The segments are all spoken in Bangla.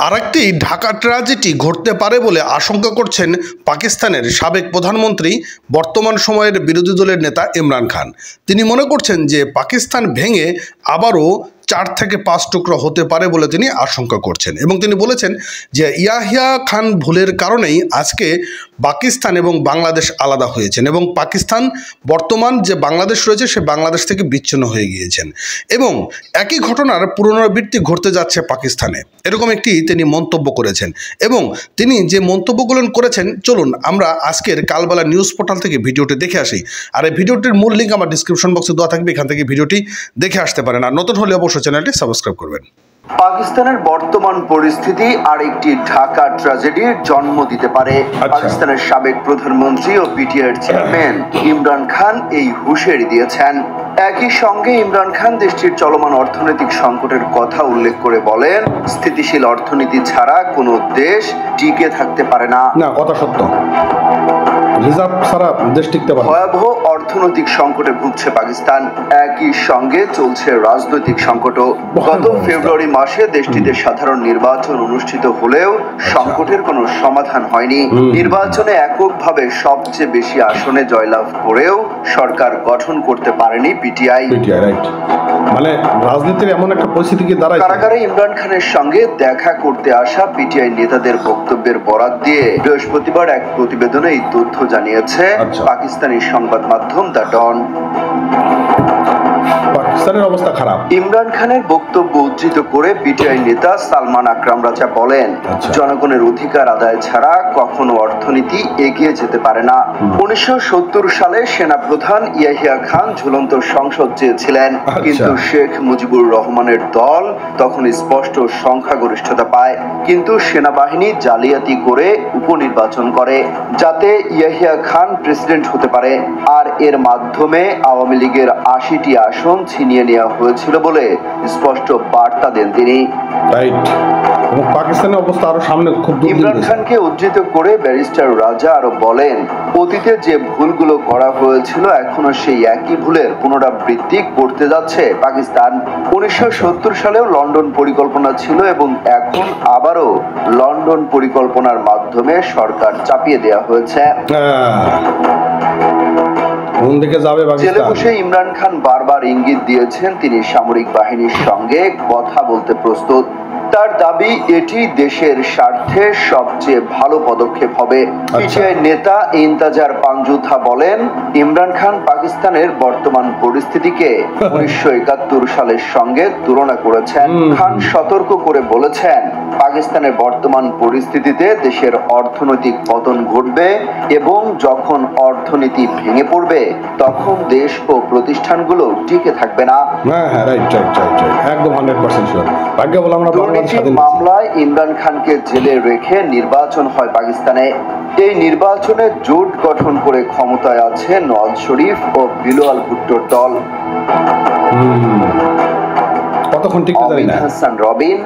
আরেকটি ঢাকা ট্র্যাজেডি ঘটতে পারে বলে আশঙ্কা করছেন পাকিস্তানের সাবেক প্রধানমন্ত্রী বর্তমান সময়ের বিরোধী দলের নেতা ইমরান খান। তিনি মনে করছেন যে পাকিস্তান ভেঙে আবারও 4 থেকে 5 টুকরো হতে পারে বলে তিনি আশঙ্কা করছেন এবং তিনি বলেছেন যে ইয়াহিয়া খান ভুলের কারণেই আজকে পাকিস্তান এবং বাংলাদেশ আলাদা হয়েছেন এবং পাকিস্তান বর্তমান যে বাংলাদেশ রয়েছে সে বাংলাদেশ থেকে বিচ্ছিন্ন হয়ে গিয়েছেন এবং একই ঘটনার পুনরাবৃত্তি ঘটতে যাচ্ছে পাকিস্তানে, এরকম একটি তিনি মন্তব্য করেছেন। এবং তিনি যে মন্তব্যগুলো করেছেন চলুন আমরা আজকের কালবেলা নিউজ পোর্টাল থেকে ভিডিওটি দেখে আসি। আর এই ভিডিওটির মূল লিঙ্ক আমার ডিসক্রিপশন বক্সে দেওয়া থাকবে, এখান থেকে ভিডিওটি দেখে আসতে পারেন। আর নতুন হলে অবশ্যই চ্যানেলটি সাবস্ক্রাইব করবেন। পাকিস্তানের বর্তমান পরিস্থিতি আরেকটি ঢাকা ট্র্যাজেডির জন্ম দিতে পারে। পাকিস্তানের সাবেক প্রধানমন্ত্রী ও পিটিআইর চেয়ারম্যান ইমরান খান এই হুঁশিয়ারি দিয়েছেন। একই সঙ্গে ইমরান খান দেশটির চলমান অর্থনৈতিক সংকটের কথা উল্লেখ করে বলেন, স্থিতিশীল অর্থনীতি ছাড়া কোনো দেশ টিকে থাকতে পারে না। কথা সত্য, রিজার্ভ ছাড়া দেশ টিকতে পারে না। ভয়াবহ অর্থনৈতিক সংকটে ভুগছে পাকিস্তান, একই সঙ্গে চলছে রাজনৈতিক সংকটও। গত ফেব্রুয়ারি মাসে দেশটিতে সাধারণ নির্বাচন অনুষ্ঠিত হলেও সংকটের কোনো সমাধান হয়নি। নির্বাচনে এককভাবে সবচেয়ে বেশি আসনে জয়লাভ করেও সরকার গঠন করতে পারেনি পিটিআই। মানে রাজনীতির এমন একটা পরিস্থিতি কি দাঁড়ায়। কারাগারে ইমরান খানের সঙ্গে দেখা করতে আসা পিটিআই নেতাদের বক্তব্যের বরাত দিয়ে বৃহস্পতিবার এক প্রতিবেদনে এই তথ্য জানিয়েছে পাকিস্তানি সংবাদ মাধ্যম দ্য ডন। পাকিস্তানের অবস্থা খারাপ। ইমরান খানের বক্তব্য উদ্ধৃত করে পিটিআই নেতা সালমান আকরাম রাজা বলেন, জনগণের অধিকার আদায় ছাড়া কখনো অর্থনীতি এগিয়ে যেতে পারে না। 1970 সালে সেনাপ্রধান ইয়াহিয়া খান ঝুলন্ত সংসদ চেয়েছিলেন, কিন্তু শেখ মুজিবুর রহমানের দল তখন স্পষ্ট সংখ্যাগরিষ্ঠতা পায়, কিন্তু সেনাবাহিনী জালিয়াতি করে উপনির্বাচন করে যাতে ইয়াহিয়া খান প্রেসিডেন্ট হতে পারে। আর এর মাধ্যমে আওয়ামী লীগের 80টি আসন ছিনিয়ে নেওয়া হয়েছিল বলে স্পষ্ট বার্তা দেন তিনি। পাকিস্তানের অবস্থা আরো সামনে খুব। ইমরান খানকে উদ্ধৃত করে ব্যারিস্টার রাজা আরো বলেন, অতীতে যে ভুলগুলো করা হয়েছিল এখনো সেই একই ভুলের পুনরাবৃত্তি করতে যাচ্ছে পাকিস্তান। 1970 সালেও লন্ডন পরিকল্পনা ছিল এবং এখন আবারও লন্ডন পরিকল্পনার মাধ্যমে সরকার চাপিয়ে দেওয়া হয়েছে। জেলে বসে ইমরান খান বারবার ইঙ্গিত দিয়েছেন তিনি সামরিক বাহিনীর সঙ্গে কথা বলতে প্রস্তুত। তার দাবি এটি দেশের স্বার্থে সবচেয়ে ভালো পদক্ষেপ হবে। পিটিআই নেতা ইন্তাজার পাঞ্জুথা বলেন, ইমরান খান পাকিস্তানের বর্তমান পরিস্থিতিকে 1971 সালের সঙ্গে তুলনা করেছেন। খান সতর্ক করে বলেছেন, পাকিস্তানের বর্তমান পরিস্থিতিতে দেশের অর্থনৈতিক পতন ঘটবে এবং যখন অর্থনীতি ভেঙে পড়বে তখন দেশ ও প্রতিষ্ঠানগুলো টিকে থাকবে না। একদম 100% শিওর। মামলায় ইমরান খানকে জেলে রেখে নির্বাচন হয় পাকিস্তানে। এই নির্বাচনে জোট গঠন করে ক্ষমতায় আছে নওয়াজ শরীফ ও বিলোয়াল ভুট্টোর দল। কতক্ষণ টিকতে জানি না। হাসান রবিন,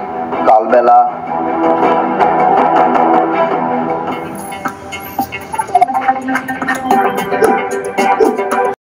কালবেলা।